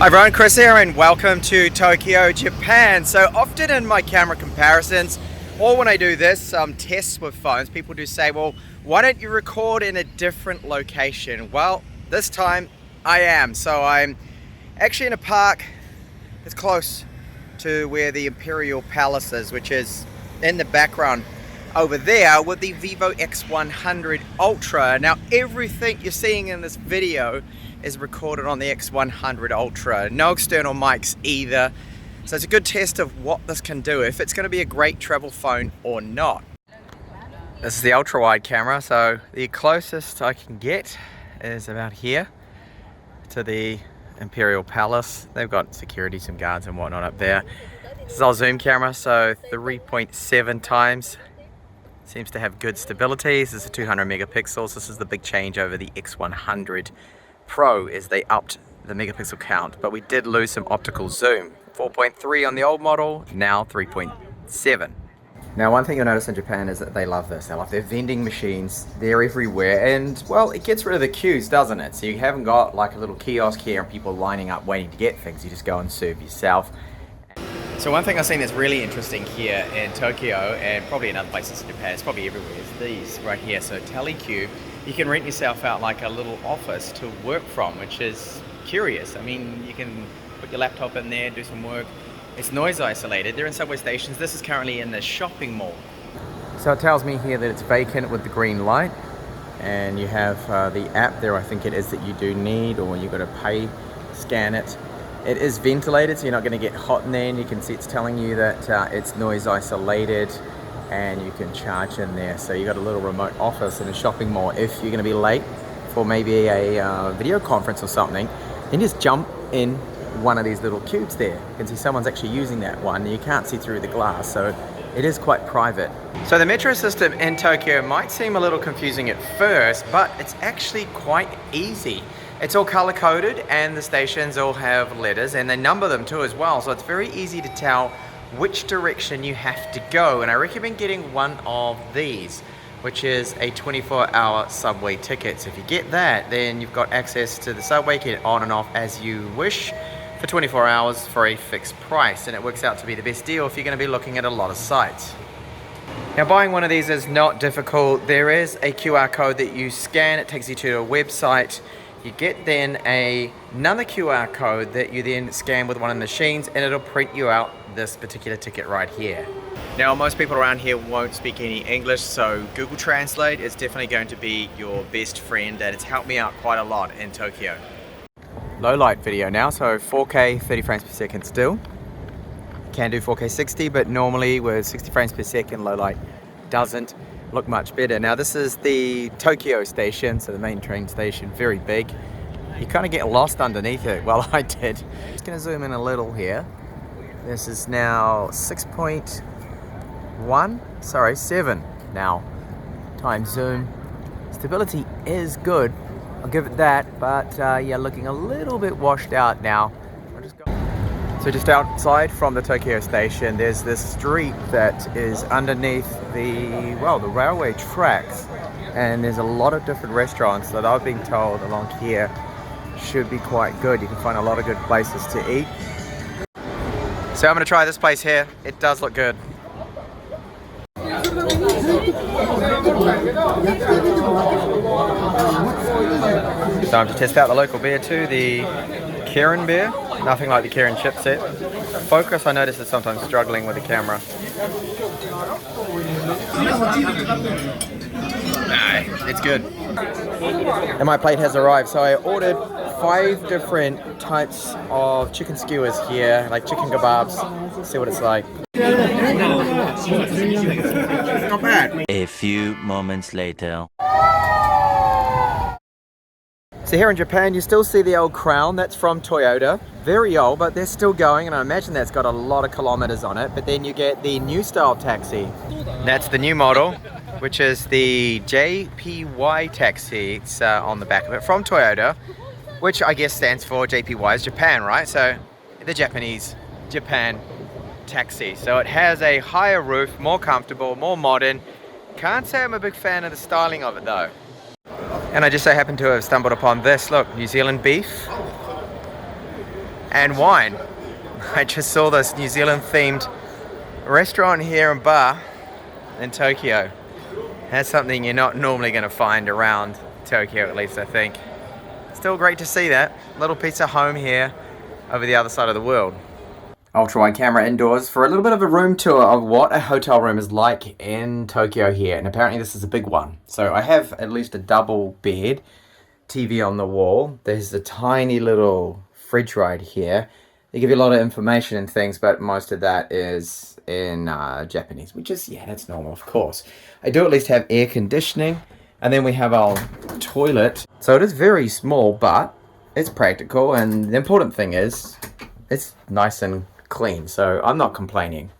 Hi everyone, Chris here and welcome to Tokyo, Japan. So often in my camera comparisons, or when I do this tests with phones, people do say, well, why don't you record in a different location? Well, this time I am. So I'm actually in a park that's close to where the Imperial Palace is, which is in the background over there with the Vivo X100 Ultra. Now everything you're seeing in this video is recorded on the X100 Ultra. No external mics either. So it's a good test of what this can do, if it's going to be a great travel phone or not. This is the ultra wide camera, so the closest I can get is about here to the Imperial Palace. They've got security, some guards and whatnot up there. This is our zoom camera, so 3.7 times. Seems to have good stability. This is 200 megapixels. This is the big change over the X100 Pro, is they upped the megapixel count, but we did lose some optical zoom. 4.3 on the old model, now 3.7. Now one thing you'll notice in Japan is that they love this. They love their vending machines. They're everywhere, and well, it gets rid of the queues, doesn't it? So you haven't got like a little kiosk here and people lining up waiting to get things. You just go and serve yourself. So one thing I've seen that's really interesting here in Tokyo, and probably in other places in Japan, it's probably everywhere, is these right here. So TeleCube, you can rent yourself out like a little office to work from, which is curious. I mean, you can put your laptop in there, do some work. It's noise isolated. They're in subway stations. This is currently in the shopping mall. So it tells me here that it's vacant with the green light, and you have the app there, I think it is, that you do need, or you've got to pay, scan it. It is ventilated, so you're not going to get hot in there, and you can see it's telling you that it's noise isolated and you can charge in there. So you got a little remote office in a shopping mall. If you're going to be late for maybe a video conference or something, then just jump in one of these little cubes there. You can see someone's actually using that one. You can't see through the glass, so it is quite private. So the metro system in Tokyo might seem a little confusing at first, but it's actually quite easy. It's all color coded, and the stations all have letters, and they number them too as well. So it's very easy to tell which direction you have to go. And I recommend getting one of these, which is a 24-hour subway ticket. So if you get that, then you've got access to the subway, get it on and off as you wish for 24 hours for a fixed price. And it works out to be the best deal if you're going to be looking at a lot of sites. Now buying one of these is not difficult. There is a QR code that you scan. It takes you to a website. You get then another QR code that you then scan with one of the machines, and it'll print you out this particular ticket right here. Now most people around here won't speak any English, so Google Translate is definitely going to be your best friend, and it's helped me out quite a lot in Tokyo. Low light video now, so 4K 30 frames per second still. Can do 4K 60, but normally with 60 frames per second low light doesn't look much better. Now this is the Tokyo station, so the main train station, very big. You kind of get lost underneath it. Well, I did. Just gonna zoom in a little here. This is now 7 now times zoom. Stability is good, I'll give it that, but yeah, looking a little bit washed out now. So just outside from the Tokyo station, there's this street that is underneath the railway tracks, and there's a lot of different restaurants that I've been told along here should be quite good. You can find a lot of good places to eat. So I'm going to try this place here. It does look good. Time to test out the local beer too, the Kirin beer. Nothing like the Kirin chipset. Focus, I notice, is sometimes struggling with the camera. Nah, it's good. And my plate has arrived. So I ordered 5 different types of chicken skewers here, like chicken kebabs. Let's see what it's like. Not bad. A few moments later. So here in Japan, you still see the old Crown. That's from Toyota. Very old, but they're still going, and I imagine that's got a lot of kilometers on it. But then you get the new style taxi. That's the new model, which is the JPY taxi. It's on the back of it, from Toyota, which I guess stands for JPY is Japan, right? So the Japanese Japan taxi. So it has a higher roof, more comfortable, more modern. Can't say I'm a big fan of the styling of it though. And I just so happen to have stumbled upon this. Look, New Zealand beef. and wine. I just saw this New Zealand themed restaurant here and bar in Tokyo. That's something you're not normally going to find around Tokyo, at least I think. Still great to see that. Little piece of home here over the other side of the world. Ultra wide camera indoors for a little bit of a room tour of what a hotel room is like in Tokyo here. And apparently this is a big one. So I have at least a double bed, TV on the wall. There's a tiny little fridge right here. They give you a lot of information and things, but most of that is in Japanese, which is, yeah, that's normal, of course. I do at least have air conditioning. And then we have our toilet. So it is very small, but it's practical. And the important thing is, it's nice and clean. So I'm not complaining.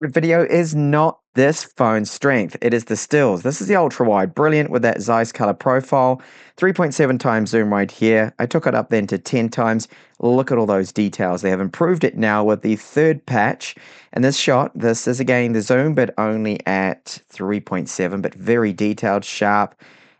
The video is not this phone's strength. It is the stills. This is the ultra wide, brilliant with that Zeiss color profile. 3.7 times zoom right here. I took it up then to 10 times. Look at all those details. They have improved it now with the third patch. And this shot, this is again the zoom, but only at 3.7, but very detailed, sharp,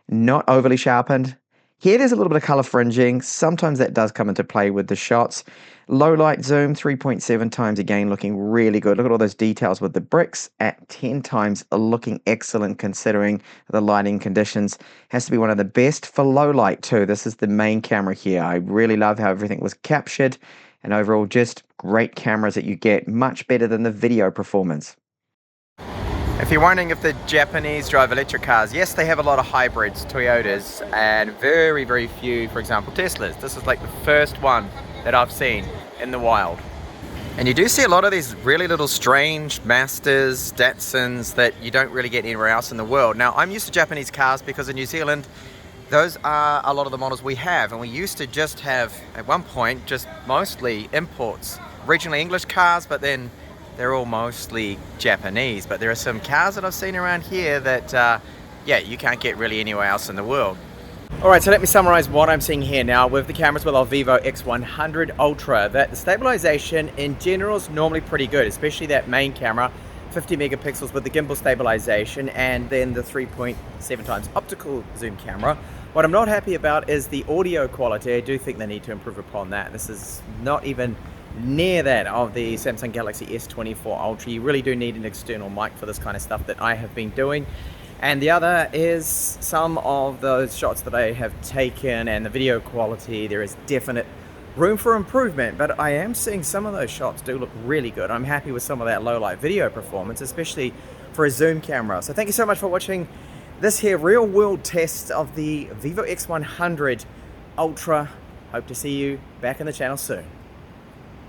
not overly sharpened. Here there's a little bit of color fringing. Sometimes that does come into play with the shots. Low light zoom, 3.7 times, again looking really good. Look at all those details with the bricks at 10 times, looking excellent considering the lighting conditions. Has to be one of the best for low light too. This is the main camera here. I really love how everything was captured, and overall just great cameras that you get, much better than the video performance. If you're wondering if the Japanese drive electric cars, yes, they have a lot of hybrids, Toyotas, and very, very few, for example, Teslas. This is like the first one that I've seen in the wild. And you do see a lot of these really little strange Masters, Datsuns that you don't really get anywhere else in the world. Now, I'm used to Japanese cars because in New Zealand, those are a lot of the models we have. And we used to just have, at one point, just mostly imports. Regionally English cars, but then they're all mostly Japanese. But there are some cars that I've seen around here that, yeah, you can't get really anywhere else in the world. Alright, so let me summarize what I'm seeing here now with the cameras with our Vivo X100 Ultra. That the stabilization in general is normally pretty good, especially that main camera, 50 megapixels with the gimbal stabilization, and then the 3.7 times optical zoom camera. What I'm not happy about is the audio quality. I do think they need to improve upon that. This is not even near that of the Samsung Galaxy S24 Ultra. You really do need an external mic for this kind of stuff that I have been doing. And the other is some of those shots that I have taken and the video quality. There is definite room for improvement, but I am seeing some of those shots do look really good. I'm happy with some of that low light video performance, especially for a zoom camera. So thank you so much for watching this here real world test of the Vivo X100 Ultra. Hope to see you back in the channel soon.